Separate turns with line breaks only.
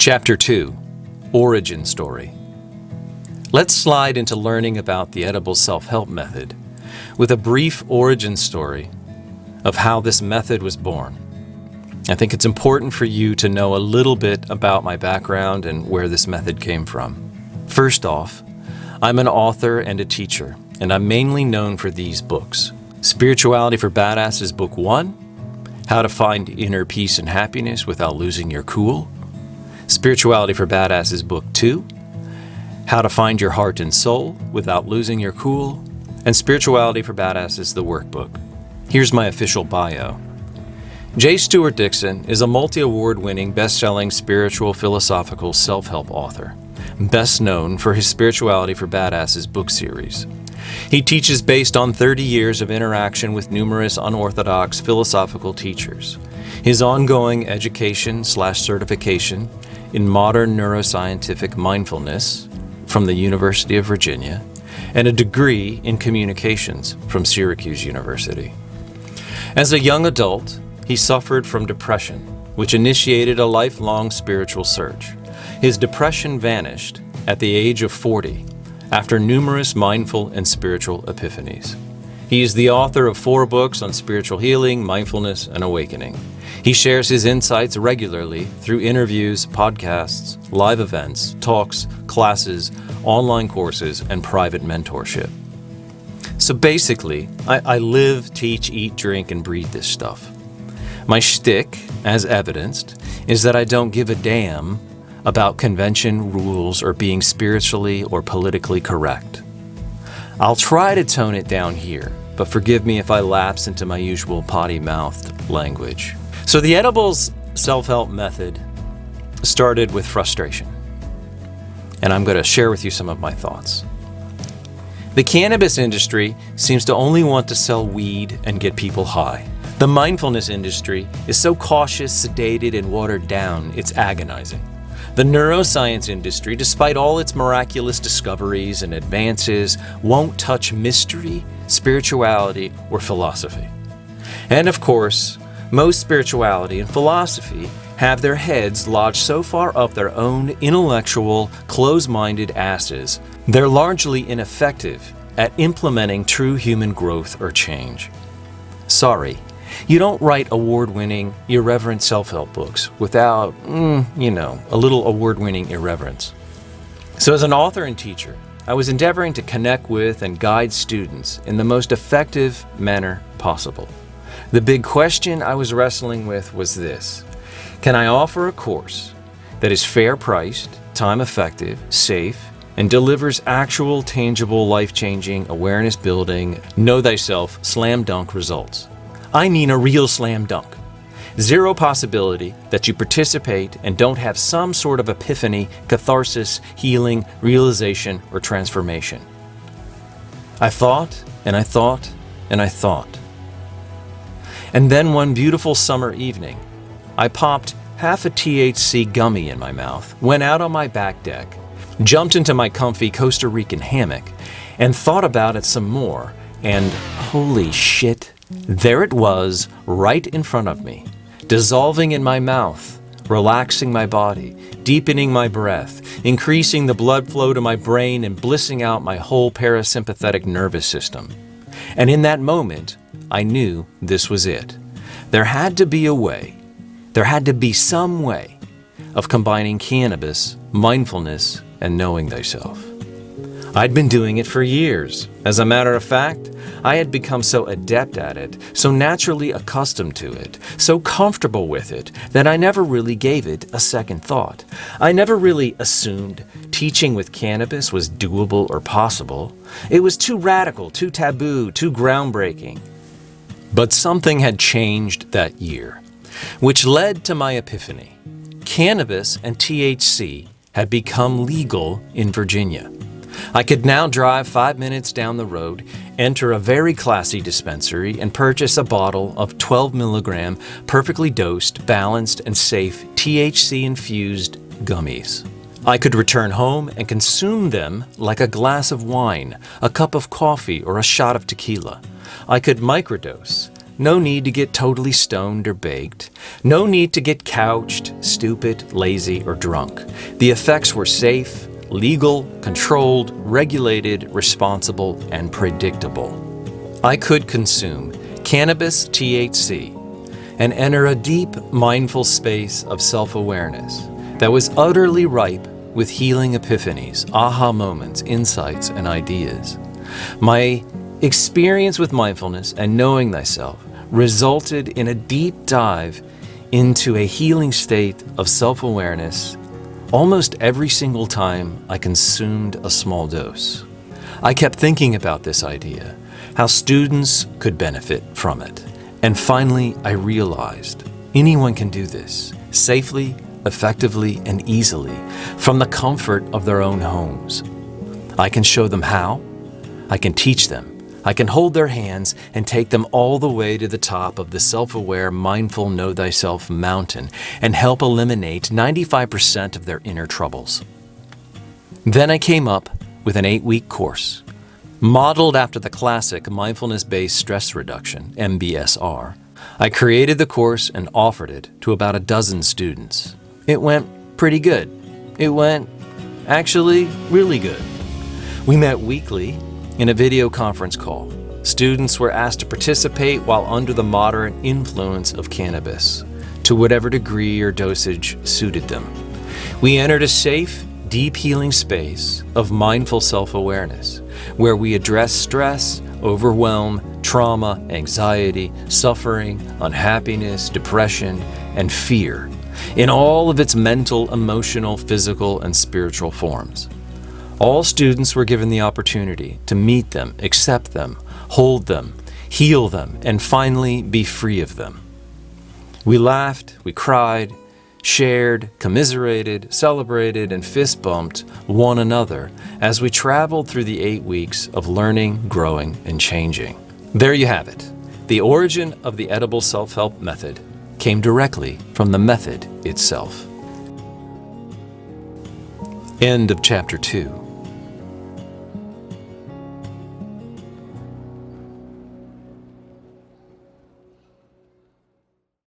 Chapter 2, Origin Story. Let's slide into learning about the edible self-help method with a brief origin story of how this method was born. I think it's important for you to know a little bit about my background and where this method came from. First off, I'm an author and a teacher, and I'm mainly known for these books. Spirituality for Badasses Book 1, How to Find Inner Peace and Happiness Without Losing Your Cool. Spirituality for Badasses Book 2, How to Find Your Heart and Soul Without Losing Your Cool, and Spirituality for Badasses, the Workbook. Here's my official bio. 𝐂𝐿 is a multi-award-winning, best-selling spiritual philosophical self-help author, best known for his Spirituality for Badasses book series. He teaches based on 30 years of interaction with numerous unorthodox philosophical teachers. His ongoing education/certification in modern neuroscientific mindfulness from the University of Virginia, and a degree in communications from Syracuse University. As a young adult, he suffered from depression, which initiated a lifelong spiritual search. His depression vanished at the age of 40 after numerous mindful and spiritual epiphanies. He is the author of 4 books on spiritual healing, mindfulness, and awakening. He shares his insights regularly through interviews, podcasts, live events, talks, classes, online courses, and private mentorship. So basically, I live, teach, eat, drink, and breathe this stuff. My shtick, as evidenced, is that I don't give a damn about convention, rules, or being spiritually or politically correct. I'll try to tone it down here, but forgive me if I lapse into my usual potty-mouthed language. So the edibles self-help method started with frustration, and I'm going to share with you some of my thoughts. The cannabis industry seems to only want to sell weed and get people high. The mindfulness industry is so cautious, sedated, and watered down, it's agonizing. The neuroscience industry, despite all its miraculous discoveries and advances, won't touch mystery, spirituality, or philosophy. And of course, most spirituality and philosophy have their heads lodged so far up their own intellectual, closed-minded asses, they're largely ineffective at implementing true human growth or change. Sorry, you don't write award-winning, irreverent self-help books without, a little award-winning irreverence. So as an author and teacher, I was endeavoring to connect with and guide students in the most effective manner possible. The big question I was wrestling with was this: can I offer a course that is fair-priced, time-effective, safe, and delivers actual, tangible, life-changing, awareness-building, know thyself, slam-dunk results? I mean a real slam dunk. Zero possibility that you participate and don't have some sort of epiphany, catharsis, healing, realization, or transformation. I thought, and I thought, and I thought. And then one beautiful summer evening, I popped half a THC gummy in my mouth, went out on my back deck, jumped into my comfy Costa Rican hammock, and thought about it some more, and holy shit, there it was, right in front of me, dissolving in my mouth, relaxing my body, deepening my breath, increasing the blood flow to my brain, and blissing out my whole parasympathetic nervous system. And in that moment, I knew this was it. There had to be a way, there had to be some way of combining cannabis, mindfulness, and knowing thyself. I'd been doing it for years. As a matter of fact, I had become so adept at it, so naturally accustomed to it, so comfortable with it, that I never really gave it a second thought. I never really assumed teaching with cannabis was doable or possible. It was too radical, too taboo, too groundbreaking. But something had changed that year, which led to my epiphany. Cannabis and THC had become legal in Virginia. I could now drive 5 minutes down the road, enter a very classy dispensary, and purchase a bottle of 12 milligram, perfectly dosed, balanced, and safe THC-infused gummies. I could return home and consume them like a glass of wine, a cup of coffee, or a shot of tequila. I could microdose, No need to get totally stoned or baked. No need to get couched, stupid, lazy, or drunk. The effects were safe, legal, controlled, regulated, responsible, and predictable. I could consume cannabis THC and enter a deep, mindful space of self-awareness that was utterly ripe with healing epiphanies, aha moments, insights, and ideas. My experience with mindfulness and knowing thyself resulted in a deep dive into a healing state of self-awareness almost every single time I consumed a small dose. I kept thinking about this idea, how students could benefit from it. And finally, I realized anyone can do this safely, effectively, and easily from the comfort of their own homes. I can show them how. I can teach them. I can hold their hands and take them all the way to the top of the self-aware, mindful Know Thyself mountain and help eliminate 95% of their inner troubles. Then I came up with an 8-week course, modeled after the classic mindfulness-based stress reduction, MBSR. I created the course and offered it to about a dozen students. It went pretty good. It went actually really good. We met weekly in a video conference call. Students were asked to participate while under the moderate influence of cannabis, to whatever degree or dosage suited them. We entered a safe, deep healing space of mindful self-awareness, where we address stress, overwhelm, trauma, anxiety, suffering, unhappiness, depression, and fear in all of its mental, emotional, physical, and spiritual forms. All students were given the opportunity to meet them, accept them, hold them, heal them, and finally be free of them. We laughed, we cried, shared, commiserated, celebrated, and fist-bumped one another as we traveled through the 8 weeks of learning, growing, and changing. There you have it. The origin of the edible self-help method came directly from the method itself. End of Chapter 2.